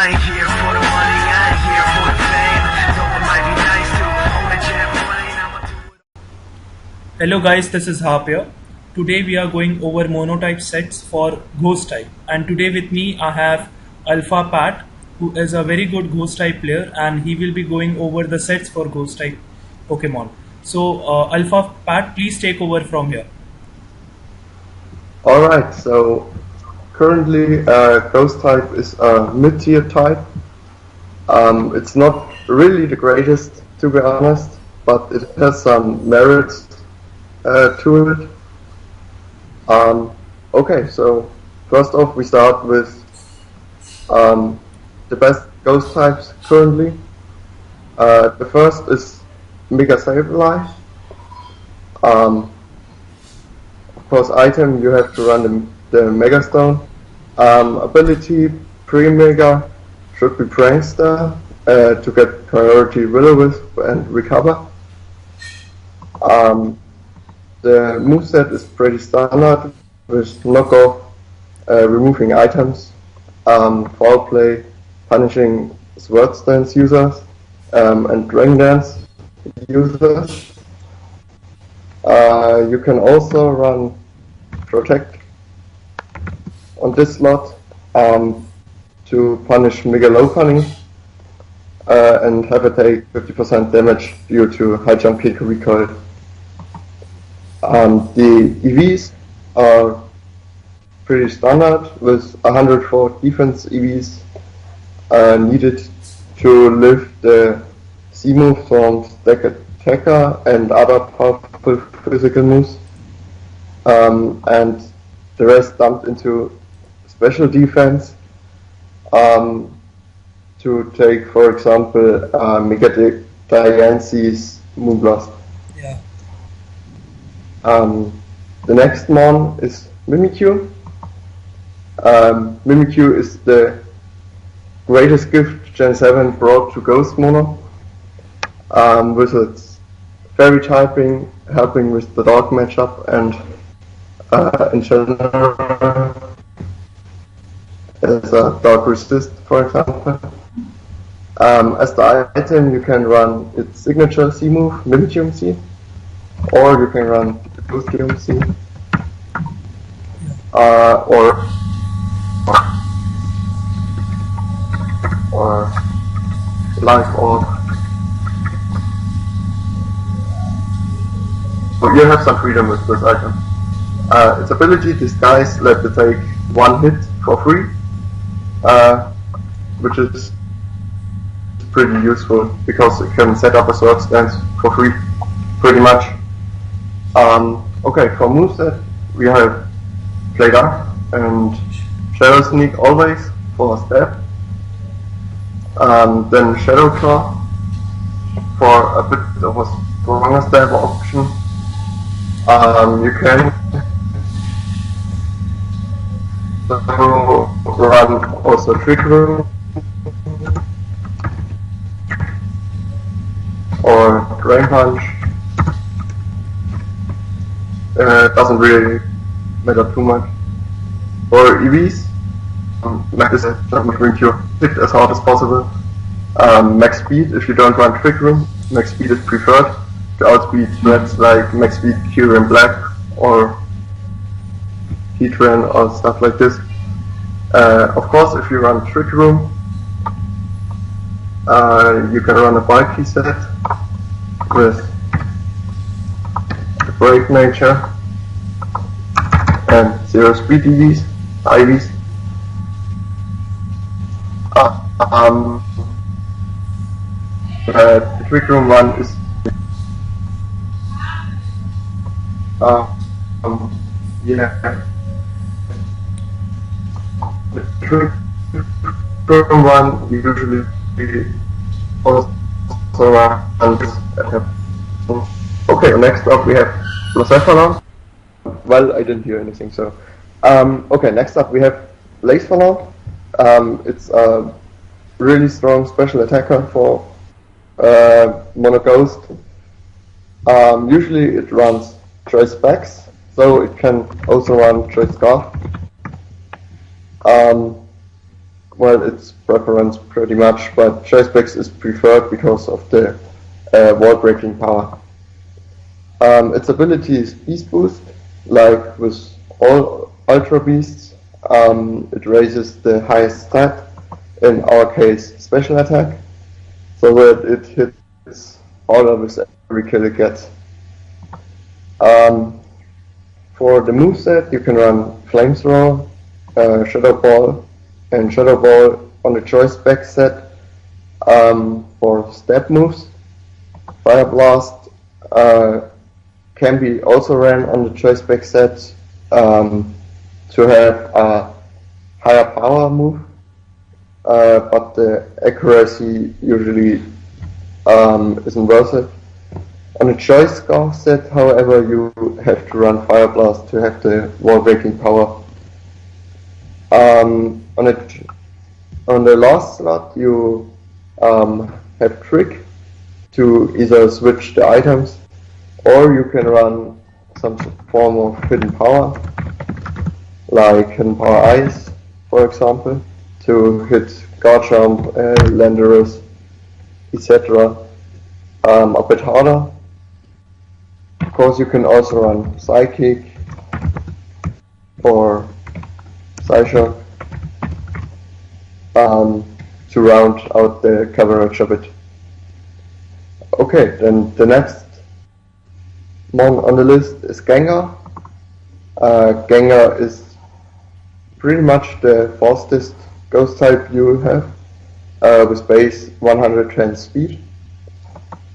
I ain't here for the money, I ain't here for the fame. Though it might be nice to own a jet plane, I'ma do it. Hello guys, this is Harpp here. Today we are going over monotype sets for ghost type, and today with me I have Alpha Pat, who is a very good ghost type player, and he will be going over the sets for ghost type Pokemon. So Alpha Pat, please take over from here. Alright, so currently ghost type is a mid-tier type. It's not really the greatest, to be honest, but it has some merits to it. Okay, so first off we start with the best ghost types currently. The first is Mega Sableye. Of course, item you have to run the Mega Stone. Ability pre-Mega should be Prankster to get priority Will-O-Wisp and Recover. The moveset is pretty standard with knockoff, removing items, foul play, punishing Sword Stance users, and Dragon Dance users. You can also run Protect on this slot to punish Mega Lopunny and have it take 50% damage due to high jump kick recoil. The EVs are pretty standard with 104 defense EVs needed to lift the C-move from Stack Attacker and other powerful physical moves, and the rest dumped into special defense to take, for example, Mega Diance's Moonblast. Yeah. The next mon is Mimikyu. Mimikyu is the greatest gift Gen 7 brought to Ghost Mono, with its fairy typing helping with the dog matchup, and in general as a dog resist, for example. As the item you can run its signature C move, Mimikyu C, or you can run the Ghost C, or Life Orb. So you have some freedom with this item. Its ability Disguise let it take one hit for free, which is pretty useful because it can set up a Sword Stance for free, pretty much. Okay, for moveset we have Play Dark and Shadow Sneak always for stab. Then Shadow Claw for a bit of a stronger stab option. You can run also Trick Room or Drain Punch. Doesn't really matter too much. For EVs, max Ring Cure hit as hard as possible. Max Speed if you don't run Trick Room, Max Speed is preferred to outspeed threats like Max Speed Cure in Black or Heatran or stuff like this. Of course, if you run Trick Room, you can run a bulky set with the Brave Nature and 0 speed EVs, IVs. The Trick Room one is yeah. The Trick Room one usually also runs at. Okay, next up we have Blacephalon. Well, I didn't hear anything, so. Okay, next up we have Lacefalon. It's a really strong special attacker for Mono Ghost. Usually it runs Choice Specs, so it can also run Choice Scarf. well, it's preference pretty much, but choice specs is preferred because of the wall breaking power. Its ability is Beast Boost, like with all Ultra Beasts. It raises the highest stat, in our case special attack, so that it hits all of us every kill it gets. For the moveset, you can run Flamethrower, Shadow Ball, and Shadow Ball on the choice spec set. For step moves, Fire Blast can be also ran on the choice spec set to have a higher power move, but the accuracy usually isn't worth it. On a choice scar set, however, you have to run Fire Blast to have the wall breaking power. On the last slot, you have Trick to either switch the items, or you can run some form of hidden power, like hidden power ice, for example, to hit guard jump, Landerus, etc. A bit harder. Of course, you can also run Psychic or Psyshock to round out the coverage a bit. Okay, then the next mon on the list is Gengar. Gengar is pretty much the fastest ghost type you will have, with base 110 speed,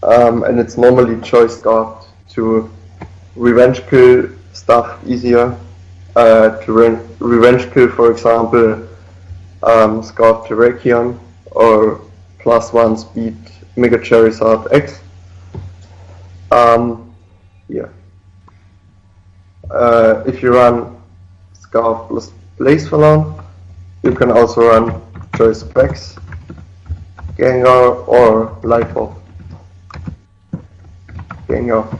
and it's normally choice scarred to revenge kill stuff easier, to revenge kill, for example, Scarf Terrakion or +1 speed Mega Charizard X. If you run Scarf plus Blaze-Falon, you can also run choice specs, Gengar or Lightbulb. Gengar.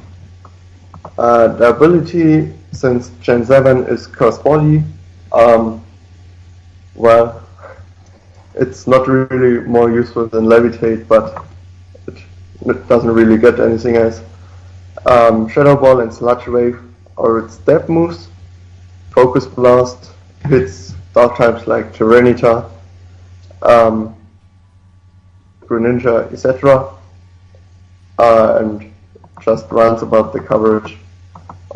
The ability, since Gen 7 is Curse Body, well, it's not really more useful than Levitate, but it doesn't really get anything else. Shadow Ball and Sludge Wave are its step moves. Focus Blast hits dark types like Tyranitar, Greninja, etc. And just runs about the coverage.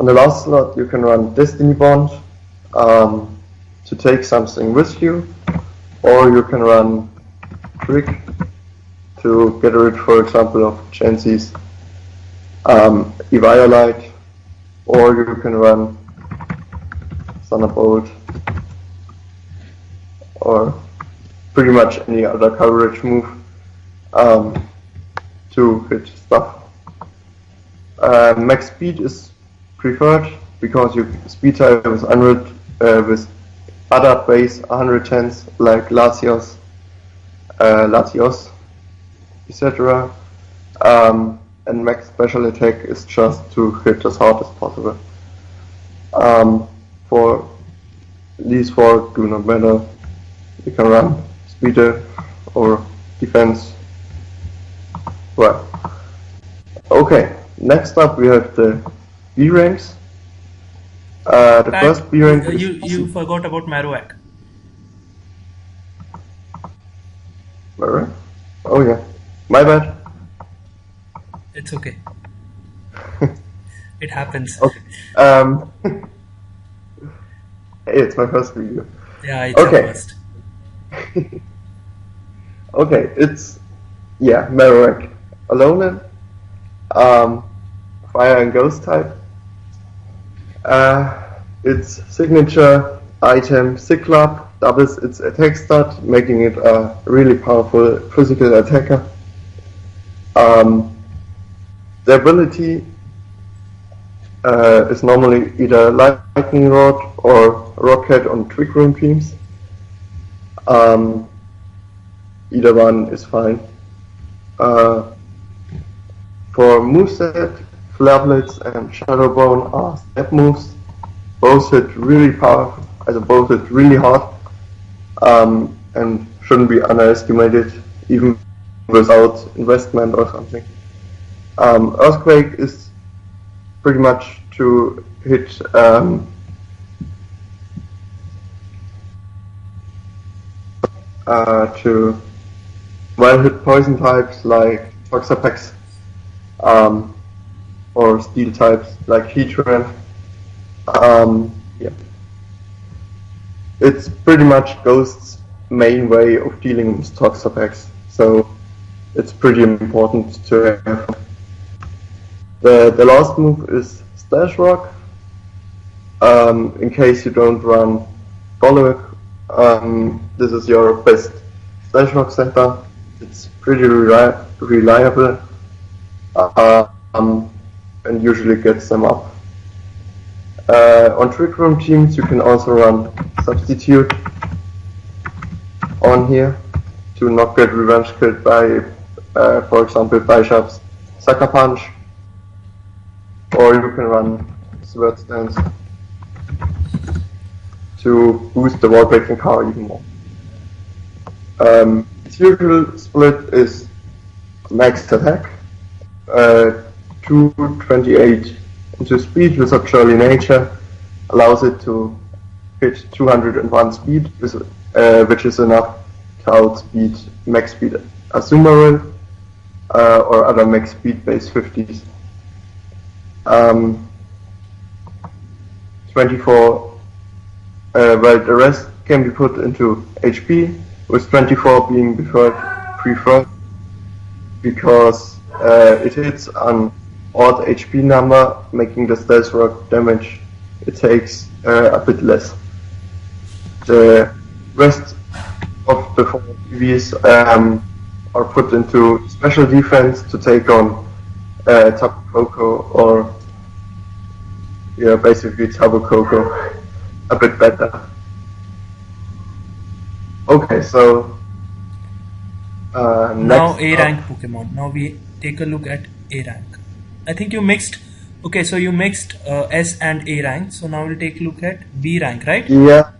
On the last slot, you can run Destiny Bond to take something with you, or you can run Trick to get rid, for example, of Chansey's Eviolite, or you can run Thunderbolt, or pretty much any other coverage move to hit stuff. Max speed is preferred because you speed type is 100 with other base 110s like Latios, etc. And max special attack is just to hit as hard as possible. For these four do not matter. You can run speeder or defense. Well, okay. Next up, we have the B ranks. The first B rank. You forgot about Marowak. Marowak? Oh yeah, my bad. It's okay. It happens. Okay. Hey, it's my first video. Yeah, it's okay. First. Okay, it's Marowak. Alolan. Fire and Ghost type. Its signature item Cyclop doubles its attack stat, making it a really powerful physical attacker. The ability is normally either Lightning Rod or Rocket on Trick Room teams. Either one is fine. For moveset, Flare Blitz and Shadow Bone are step moves. Both hit really powerful, both hit really hard. And shouldn't be underestimated, even without investment or something. Earthquake is pretty much to hit to well-hit poison types like Toxapex, or steel types like Heatran. Yeah. It's pretty much Ghost's main way of dealing with Toxapex, so it's pretty important to have. The last move is Splash Rock. In case you don't run Bollock, this is your best Splash Rock center. It's pretty reliable, and usually gets them up. On Trick Room teams, you can also run Substitute on here to not get revenge killed by, for example, Bisharp's Sucker Punch, or you can run Sword Stance to boost the wall breaking car even more. Its usual split is max attack, 228 into speed with a Jolly Nature, allows it to hit 201 speed, which is enough to outspeed max speed Azumarill or other max speed based 50s. 24, well, the rest can be put into HP, with 24 being preferred because it hits an odd HP number, making the Stealth Rock damage it takes a bit less. The rest of the 4 EVs are put into special defense to take on Tapu Koko, or basically Tapu Koko a bit better. Okay, so now A rank Pokemon. Now we take a look at A rank. I think you mixed. Okay, so you mixed S and A rank. So now we'll take a look at B rank, right? Yeah.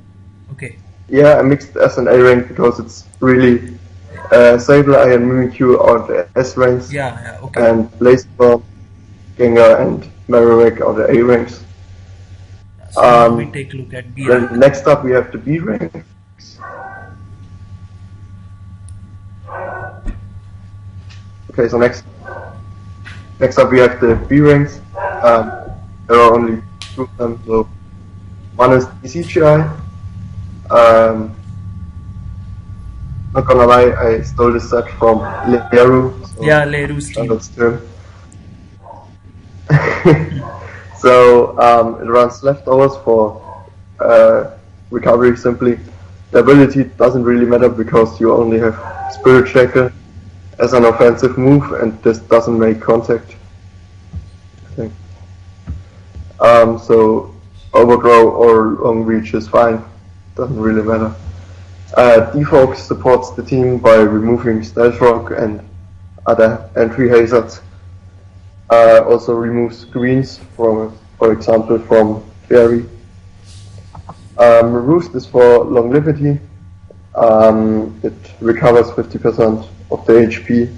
Okay. Yeah, I mixed S and A rank because it's really Sableye and Mimikyu are the S ranks. Yeah, okay. And Blaziken, Gengar, and Marowak are the A ranks. So now we take a look at B rank. Then next up we have the B rank. Okay, so next up we have the B ranks. There are only 2 of them. So one is DCGI. Not gonna lie, I stole this set from Leru. So yeah, Leru's team. That's true. So it runs leftovers for recovery simply. The ability doesn't really matter because you only have Spirit Shackle as an offensive move, and this doesn't make contact. I think. So Overgrow or Long Reach is fine. Doesn't really matter. Defog supports the team by removing Stealth Rock and other entry hazards. Also removes screens from, for example, from Fairy. Roost is for longevity. It recovers 50% of the HP,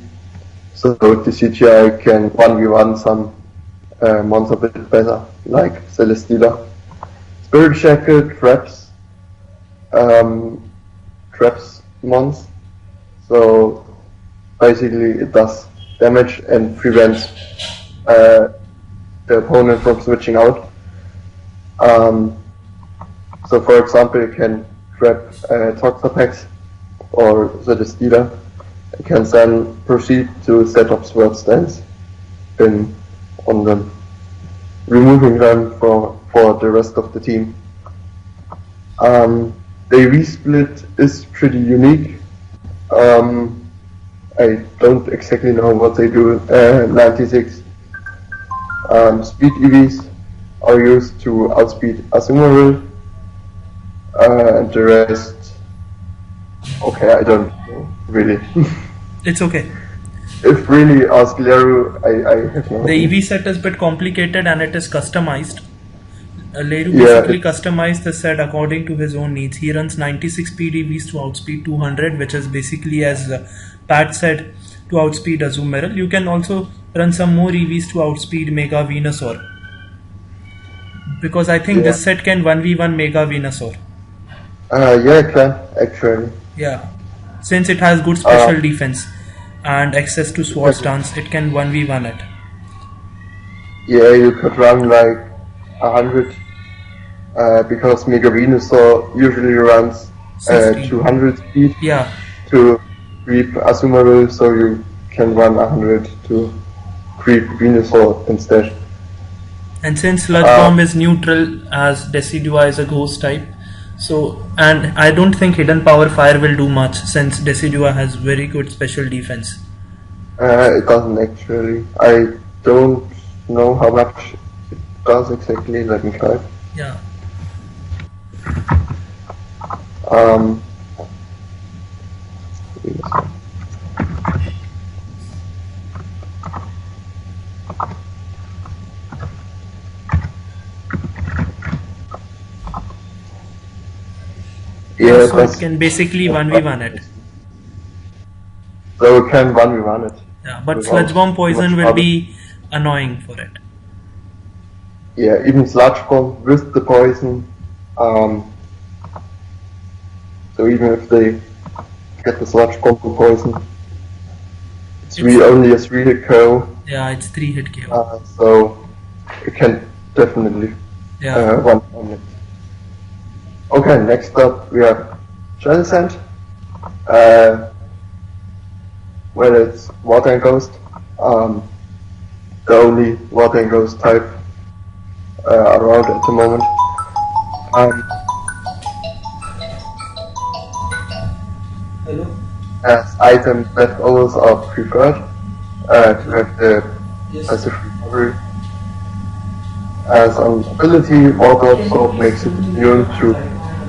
so the CGI can 1v1 some monster a bit better, like Celesteela. Spirit Shackle traps mons, so basically it does damage and prevents the opponent from switching out. So for example, you can trap Toxapex or Celesteela. You can then proceed to set up Sword Stance on them, removing them for the rest of the team. The EV split is pretty unique. I don't exactly know what they do. 96 speed EVs are used to outspeed Azumarill, and the rest, okay, I don't know really. It's okay. If really ask Leru, I have no The idea. EV set is a bit complicated and it is customized. Leru Yeah, basically it's customized the set according to his own needs. He runs 96 PDVs to outspeed 200, which is basically, as Pat said, to outspeed Azumarill. You can also run some more EVs to outspeed Mega Venusaur, because I think yeah. this set can 1v1 Mega Venusaur. Yeah, it can actually. Yeah, since it has good Uh, special defense and access to sword stance, it can 1v1 it. yeah, you could run like 100 because Mega Venusaur usually runs 60. 200 speed Yeah, to creep Azumarill, so you can run 100 to creep Venusaur instead. and since Sludge Bomb is neutral as Decidueye is a ghost type, so, and I don't think Hidden Power Fire will do much since Decidueye has very good special defense. It doesn't actually. I don't know how much it does exactly. Let me try. Yeah, Um, yeah, so it can basically 1v1 it. So it can 1v1 it. Yeah, but without Sludge Bomb poison much will trouble. be annoying for it. Yeah, even Sludge Bomb with the poison. So even if they get the Sludge Bomb poison, it's really only a 3-hit KO. Yeah, it's 3-hit KO. So it can definitely Yeah, one on it. Okay, next up we have Jellicent. Well, it's Water and Ghost. The only Water and Ghost type around at the moment. hello. As items leftovers are preferred to have the passive recovery. As an ability, Water Absorb makes it immune to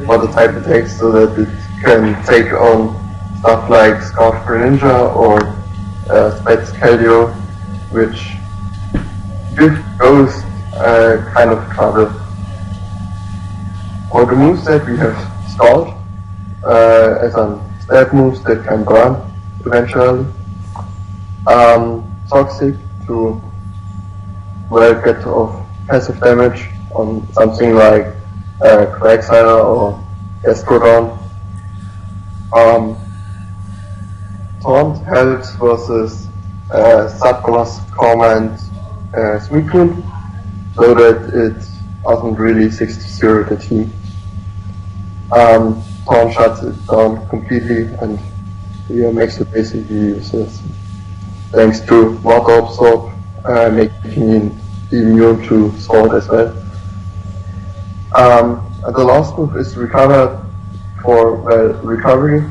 water type attacks so that it can take on stuff like Scarf Greninja or Spets Keldeo, which give Ghost kind of trouble. For the moveset we have Scald as a stab move that can burn eventually. Toxic to get off passive damage on something like Quagsire or Gastrodon. Taunt helps versus Subgloss, Command, Suicune, so that it doesn't really 60-0 the team. Taunt shuts it down completely and makes it basically useless. Thanks to Water Absorb, making it immune to Sword as well. And the last move is Recover for recovery.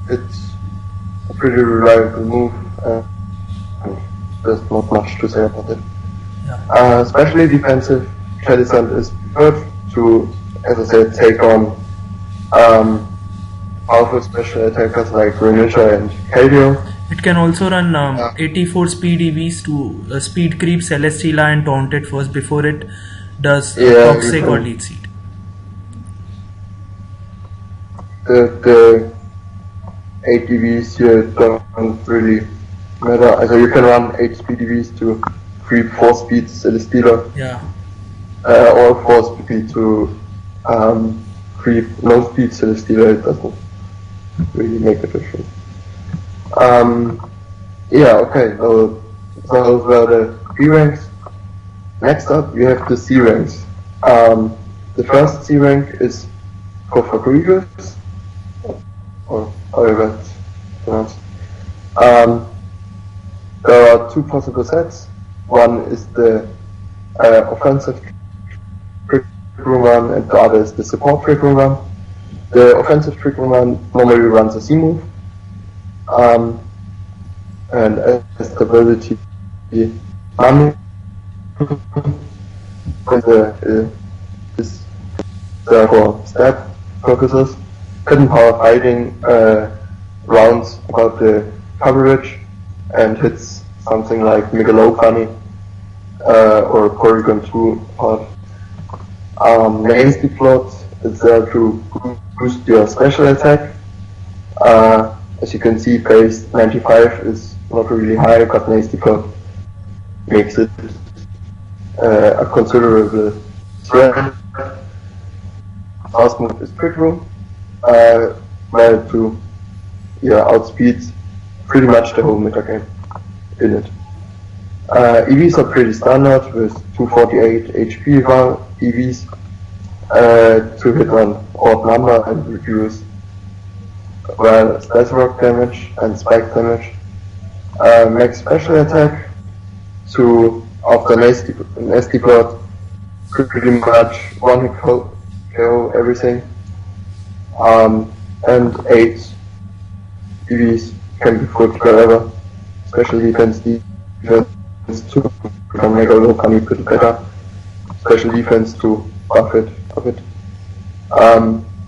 It's a pretty reliable move, and there's not much to say about it. Yeah. Especially defensive, Jellicent is preferred to, as I said, take on powerful special attackers like Greninja and Keldeo. It can also run 84 speed EVs to speed creep Celesteela and taunt it first before it does Toxic or Leech Seed. The 8 EVs here don't really matter. So you can run 8 speed EVs to creep 4 speed Celesteela. Yeah. Or 4 speed to creep no speed Celesteela. It doesn't really make a difference. Yeah, okay, so those were the B ranks. Next up, we have the C ranks. The first C rank is Cofagrigus, or however it's pronounced. There are two possible sets. One is the offensive trick room run, and the other is the support trick room run. The offensive trick room run normally runs a C move. And as the ability money is for stab purposes. Hidden Power Fighting rounds about the coverage and hits something like Megalopunny or Polygon 2 part. Nasty plot is there to boost your special attack. As you can see, base 95 is not really high, but nasty plot makes it a considerable threat. Fast move is Trick Room, where to outspeed pretty much the whole meta game in it. EVs are pretty standard with 248 HP EVs to hit an odd number and reduce splash rock damage and spike damage. Max special attack to after nasty blood pretty much one hit KO everything. And 8 EVs can be put wherever. Special defense to make a low can be put better. Special defense to buff it.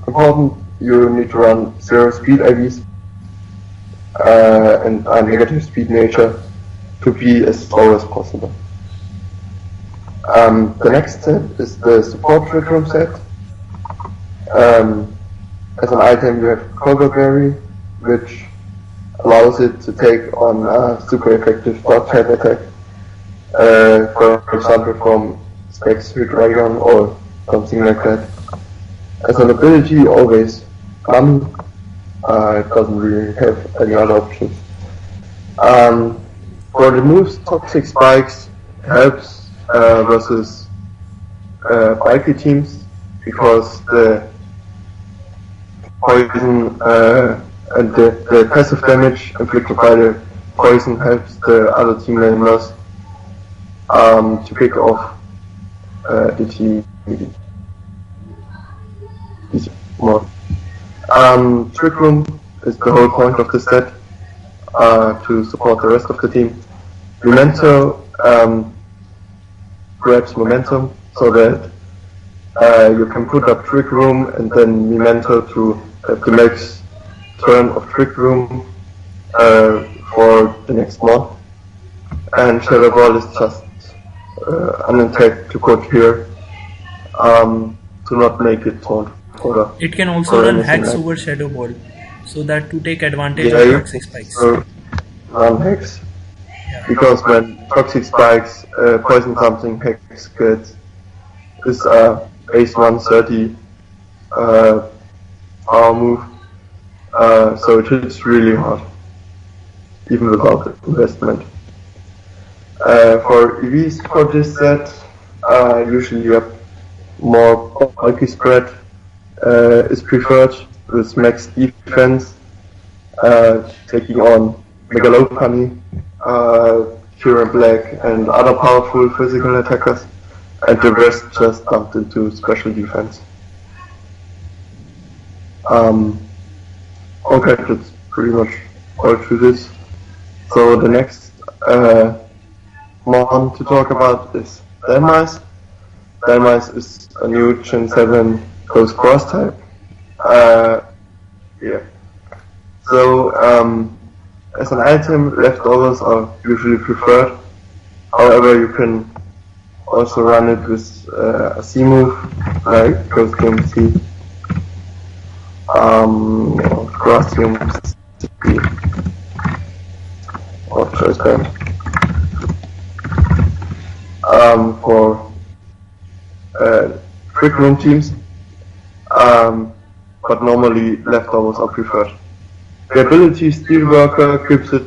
Important, you need to run 0 speed IVs and a negative speed nature to be as slow as possible. The next set is the support Trick Room set. As an item you have Cobra Berry, which allows it to take on a super effective dot type attack. For example from Specs Dragon or something like that. As an ability, always it doesn't really have any other options. For the moves, Toxic Spikes helps versus bulky teams because the poison and the passive damage inflicted by the poison helps the other team members to pick off the team more. Trick Room is the whole point of the set to support the rest of the team. Memento grabs momentum so that you can put up Trick Room and then Memento to have the next turn of Trick Room for the next mod. And Shadow Ball is just an attack to put here to not make it taunt. It can also run Hex over Shadow Ball, so that to take advantage of Toxic Spikes. Run Hex, because when Toxic Spikes poison something, Hex gets is a base 130 power move, so it hits really hard, even without investment. For EVs for this set, usually you have more bulky spread is preferred with max defense, taking on Megalopony, Cure Black and other powerful physical attackers, and the rest just dumped into special defense. Okay, that's pretty much all to this. So the next one to talk about is Delmice. Delmice is a new Gen 7 Ghost Cross type. So as an item, leftovers are usually preferred. However, you can also run it with a C move, like Ghost Game C. Grassium C or Choice Band. For Trick Room teams, but normally leftovers are preferred. The ability Steelworker gives it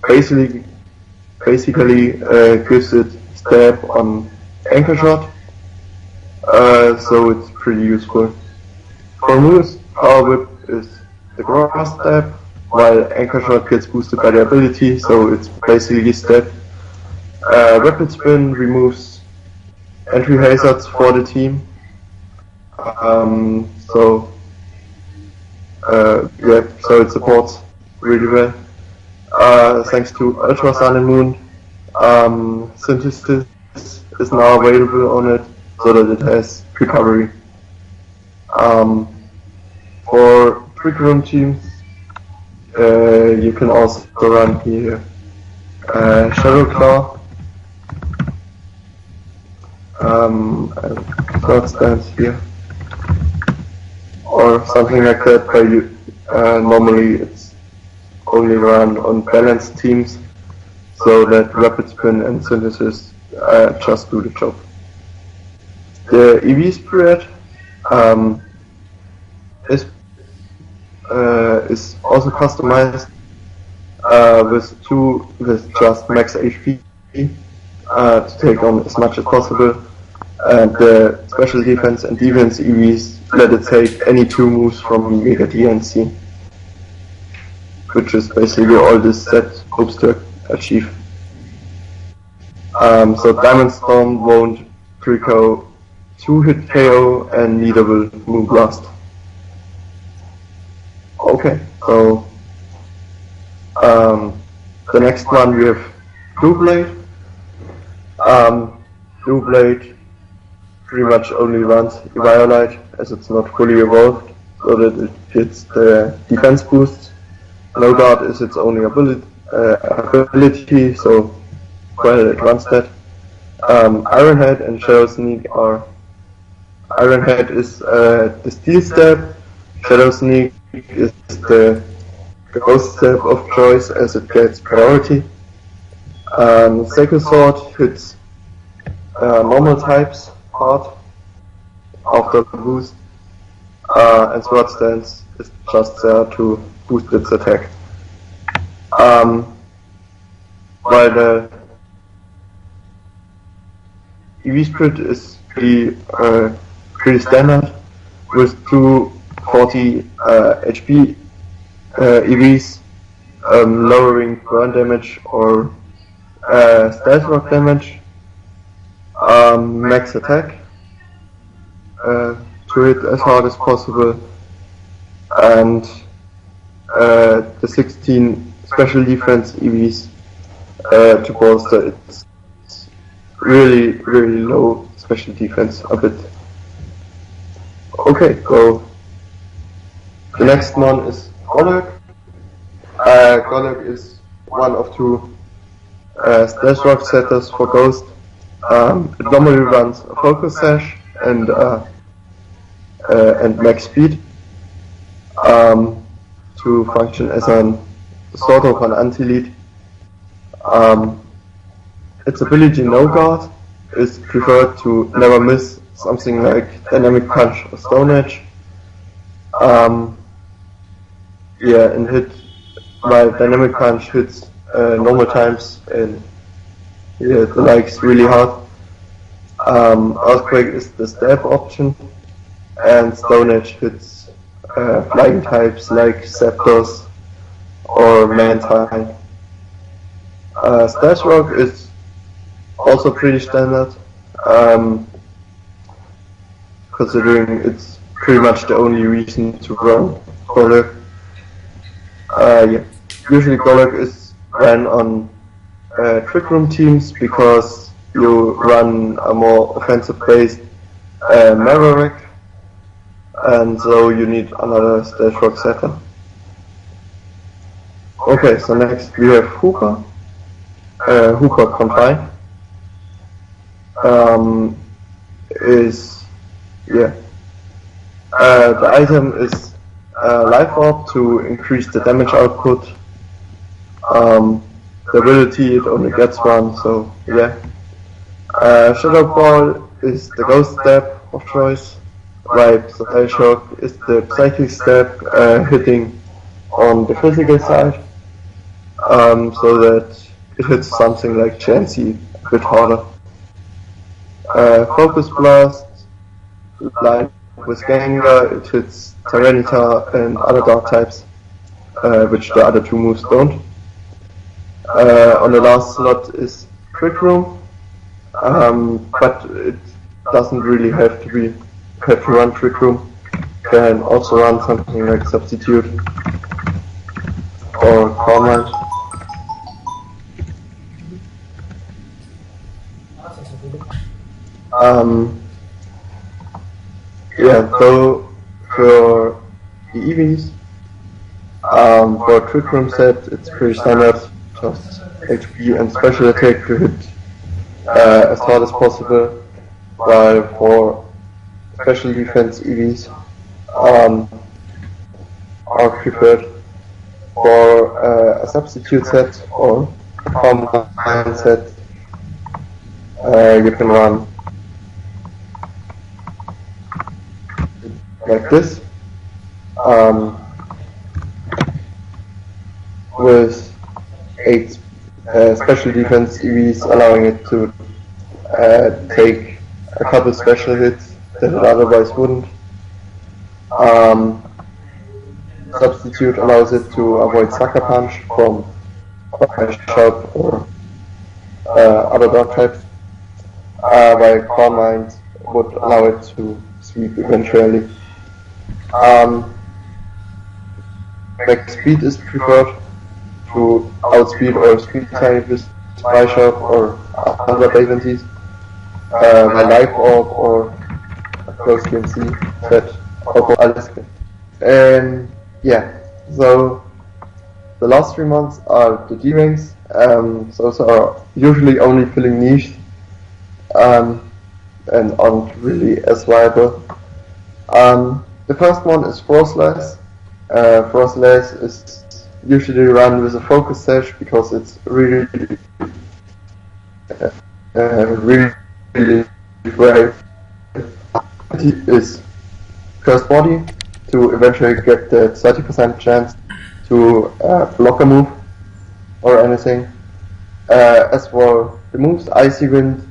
basically gives it stab on Anchor Shot, so it's pretty useful. For moves, Power Whip is the Grass stab, while Anchor Shot gets boosted by the ability, so it's basically stab. Rapid Spin removes entry hazards for the team. So it supports really well. Thanks to Ultra Sun and Moon, Synthesis is now available on it, so that it has recovery. For Trick Room teams, you can also run here Shadow Claw, third stance here, or something like that. But normally it's only run on balanced teams, so that rapid spin and synthesis just do the job. The EV spread is also customized with just max HP to take on as much as possible, and the special defense and defense EVs let it take any 2 moves from Mega D and C, which is basically all this set hopes to achieve. So Diamond Storm won't pre-KO 2-hit KO and neither will Moonblast. Okay, so the next one we have Blue Blade. Blue Blade pretty much only runs Eviolite as it's not fully evolved, so that it hits the defense boosts. No Guard is its only ability, so well it runs that. Ironhead and Shadow Sneak are... Ironhead is the Steel Step, Shadow Sneak is the Ghost Step of choice as it gets priority. Sacred Sword hits normal types hard after the boost, and Sword Stance is just there to boost its attack. While the EV Split is pretty standard, with 240 HP EVs, lowering burn damage or stealth rock damage, max attack to hit as hard as possible, and the 16 special defense EVs to bolster its really low special defense a bit. Okay, so the next one is Golurk. Golurk is one of 2 Stealth Rock setters for Ghost. It normally runs a Focus Sash and max speed to function as an sort of an anti-lead. Its ability No Guard is preferred to never miss something like Dynamic Punch or Stone Edge. And hit while Dynamic Punch hits normal times and the likes really hard. Earthquake is the stab option, and Stone Edge hits flying types like Scepters or Mantine. Stealth Rock is also pretty standard, considering it's pretty much the only reason to run Golurk. Usually Golurk is ran on Trick Room teams because you run a more offensive based Maverick, and so you need another Stealth Rock setter. Okay, so next we have Hooker. Hooker Confine the item is Life Orb to increase the damage output. The ability, it only gets one, so yeah. Shadow Ball is the Ghost Step of choice, while Psy Shock is the Psychic Step, hitting on the physical side, so that it hits something like Chansey a bit harder. Focus Blast, like with Gengar, it hits Tyranitar and other dark types, which the other 2 moves don't. On the last slot is Trick Room, but it doesn't really have to run Trick Room. Can also run something like Substitute or Calm so for the EVs, for Trick Room set, it's pretty standard, just HP and special attack to hit as hard as possible, while for special defense EVs are preferred. For a substitute set or a combined set, you can run like this, with 8 special defense EVs, allowing it to take a couple special hits that it otherwise wouldn't. Substitute allows it to avoid Sucker Punch from Harpp or other dog types, while Calm Mind would allow it to sweep eventually. Max Speed is preferred to outspeed or speed type with Spyshop or other abilities, my Life Orb or Close DMC set or alles. Yeah, so the last 3 months are the D-Ranks. Those are usually only filling niche and aren't really as viable. The first one is Frostless. Frostless is usually run with a focus sash because it's really great. It is Curse Body to eventually get the 30% chance to block a move or anything. As for the moves, Icy Wind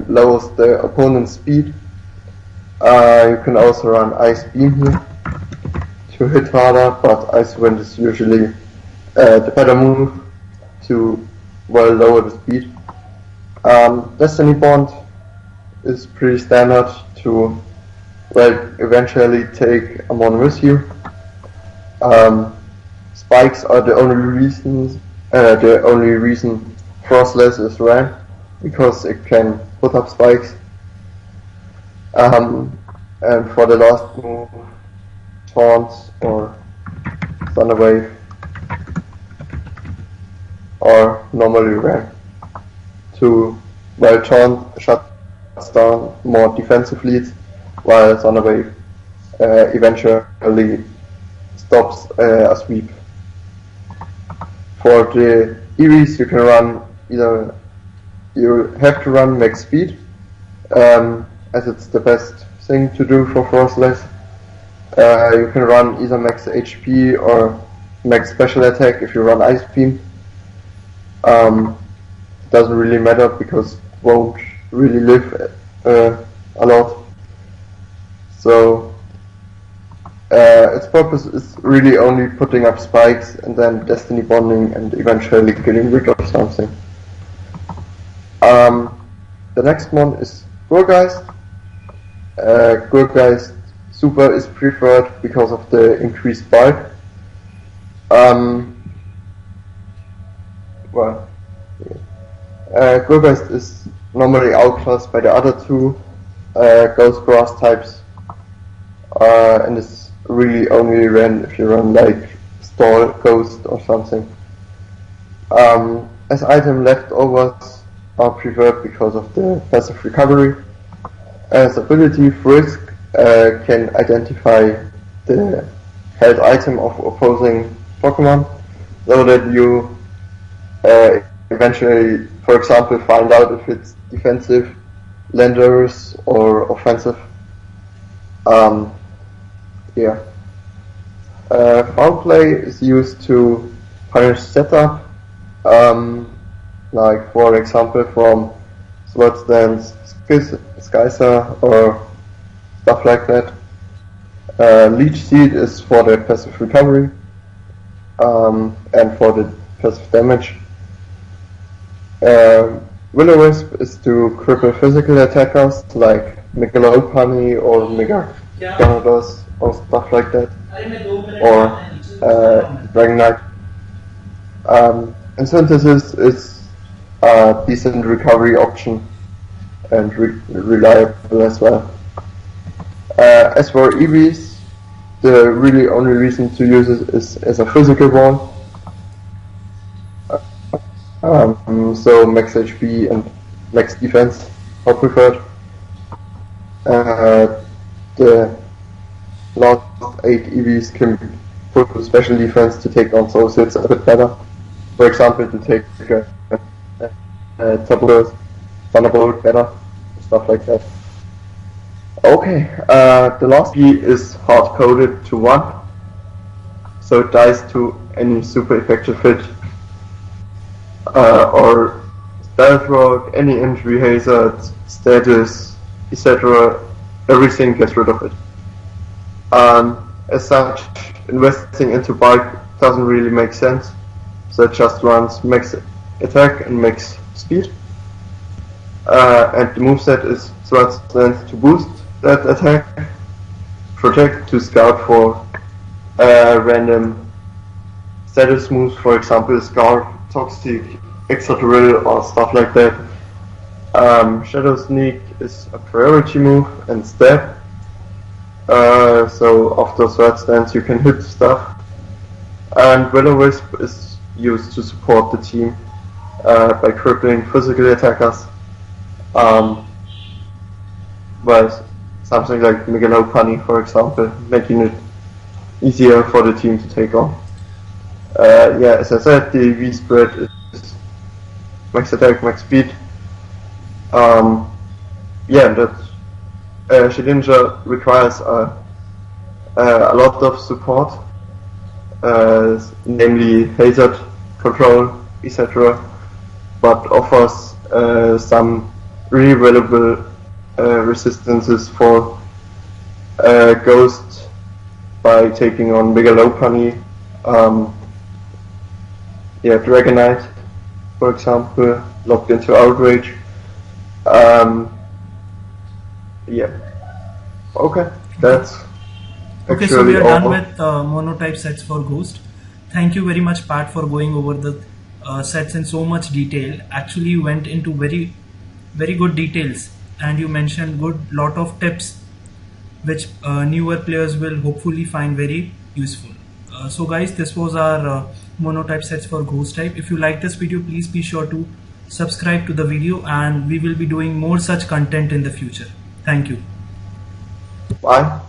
lowers the opponent's speed. You can also run Ice Beam here to hit harder, but Icy Wind is usually the better move to lower the speed. Destiny Bond is pretty standard to eventually take a mon with you. Spikes are the only reason Frostless is ran, because it can put up spikes. And for the last move, Taunts or Thunder Wave are normally ran to, Taunt shuts down more defensive leads, while Thunder Wave eventually stops a sweep. For the EVs, you can run you have to run max speed, as it's the best thing to do for Frostless. You can run either max HP or max special attack if you run Ice Beam. It doesn't really matter because it won't really live a lot. So its purpose is really only putting up spikes and then destiny bonding and eventually getting rid of something. The next one is Gurgeist. Gurgeist Super is preferred because of the increased bulk. Gurgeist is normally outclassed by the other two Ghost Grass types, and is really only ran if you run like Stall Ghost or something. As item leftovers are preferred because of the passive recovery. As ability, Frisk can identify the held item of opposing Pokemon, so that you eventually, for example, find out if it's defensive, lenders, or offensive. Foul play is used to punish setup, like for example from Swords Dance, Skyser, or stuff like that. Leech Seed is for the passive recovery, and for the passive damage. Will-O-Wisp is to cripple physical attackers like Megalopunny or Meganodos or stuff like that, or Dragonite. And Synthesis is a decent recovery option and reliable as well. As for EVs, the really only reason to use it is as a physical wall. So max HP and max defense are preferred. The last 8 EVs can be put with special defense to take on those hits a bit better. For example, to take Turbo Thunderbolt better, stuff like that. Okay, the last E is hard coded to 1, so it dies to any super effective hit or stealth rock, any injury hazard, status, etc. Everything gets rid of it. As such, investing into bike doesn't really make sense, so it just runs max attack and max speed. And the moveset is Thrust Stance to boost that attack, Protect to scout for random status moves, for example Scarf, Toxic, Extra Drill or stuff like that. Shadow Sneak is a priority move and Stab. So after Third Stance you can hit stuff. And Will-O-Wisp is used to support the team by crippling physical attackers. Well, something like Megalopony, for example, making it easier for the team to take on. Yeah, as I said, the V spread is max attack, max speed. Yeah, that Shedinja requires a lot of support, namely hazard control, etc., but offers some really valuable resistances for Ghost by taking on Megalopony, yeah, Dragonite, for example, locked into Outrage. Yeah. Okay, that's Okay, so we are all. done with monotype sets for Ghost. Thank you very much, Pat, for going over the sets in so much detail. Actually, you went into very good details, and you mentioned lot of tips which newer players will hopefully find very useful. So guys, this was our monotype sets for Ghost type. If you like this video, please be sure to subscribe to the video, and we will be doing more such content in the future. Thank you. Bye.